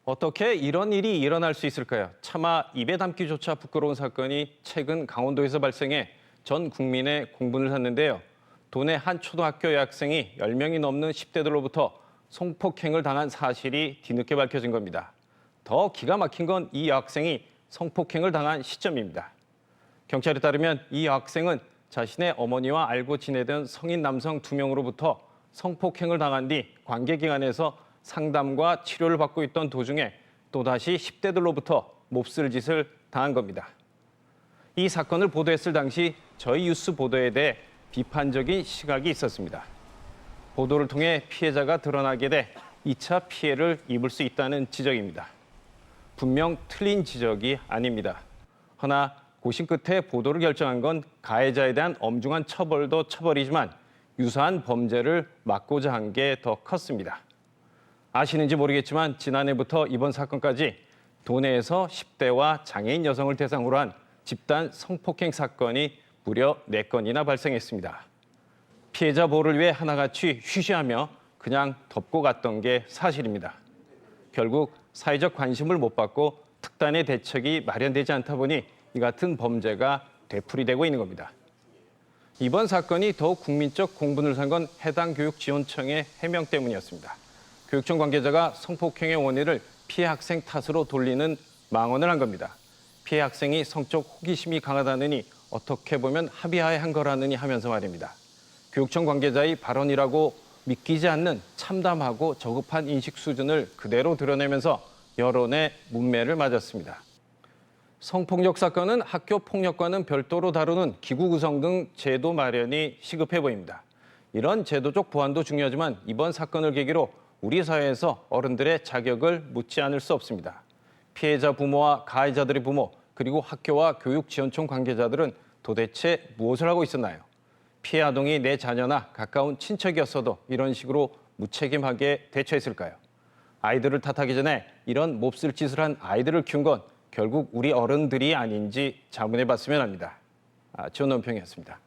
어떻게 이런 일이 일어날 수 있을까요? 차마 입에 담기조차 부끄러운 사건이 최근 강원도에서 발생해 전 국민의 공분을 샀는데요. 도내 한 초등학교 여학생이 10명이 넘는 10대들로부터 성폭행을 당한 사실이 뒤늦게 밝혀진 겁니다. 더 기가 막힌 건 이 여학생이 성폭행을 당한 시점입니다. 경찰에 따르면 이 여학생은 자신의 어머니와 알고 지내던 성인 남성 2명으로부터 성폭행을 당한 뒤 관계기관에서 상담과 치료를 받고 있던 도중에 또다시 10대들로부터 몹쓸 짓을 당한 겁니다. 이 사건을 보도했을 당시 저희 뉴스 보도에 대해 비판적인 시각이 있었습니다. 보도를 통해 피해자가 드러나게 돼 2차 피해를 입을 수 있다는 지적입니다. 분명 틀린 지적이 아닙니다. 허나 고심 끝에 보도를 결정한 건 가해자에 대한 엄중한 처벌도 처벌이지만 유사한 범죄를 막고자 한 게 더 컸습니다. 아시는지 모르겠지만 지난해부터 이번 사건까지 도내에서 10대와 장애인 여성을 대상으로 한 집단 성폭행 사건이 무려 4건이나 발생했습니다. 피해자 보호를 위해 하나같이 쉬쉬하며 그냥 덮고 갔던 게 사실입니다. 결국 사회적 관심을 못 받고 특단의 대책이 마련되지 않다 보니 이 같은 범죄가 되풀이되고 있는 겁니다. 이번 사건이 더욱 국민적 공분을 산 건 해당 교육지원청의 해명 때문이었습니다. 교육청 관계자가 성폭행의 원인을 피해 학생 탓으로 돌리는 망언을 한 겁니다. 피해 학생이 성적 호기심이 강하다느니 어떻게 보면 합의하에 한 거라느니 하면서 말입니다. 교육청 관계자의 발언이라고 믿기지 않는 참담하고 저급한 인식 수준을 그대로 드러내면서 여론의 문매를 맞았습니다. 성폭력 사건은 학교 폭력과는 별도로 다루는 기구 구성 등 제도 마련이 시급해 보입니다. 이런 제도적 보완도 중요하지만 이번 사건을 계기로 우리 사회에서 어른들의 자격을 묻지 않을 수 없습니다. 피해자 부모와 가해자들의 부모, 그리고 학교와 교육지원청 관계자들은 도대체 무엇을 하고 있었나요? 피해 아동이 내 자녀나 가까운 친척이었어도 이런 식으로 무책임하게 대처했을까요? 아이들을 탓하기 전에 이런 몹쓸 짓을 한 아이들을 키운 건 결국 우리 어른들이 아닌지 자문해 봤으면 합니다. 지원 논평이었습니다.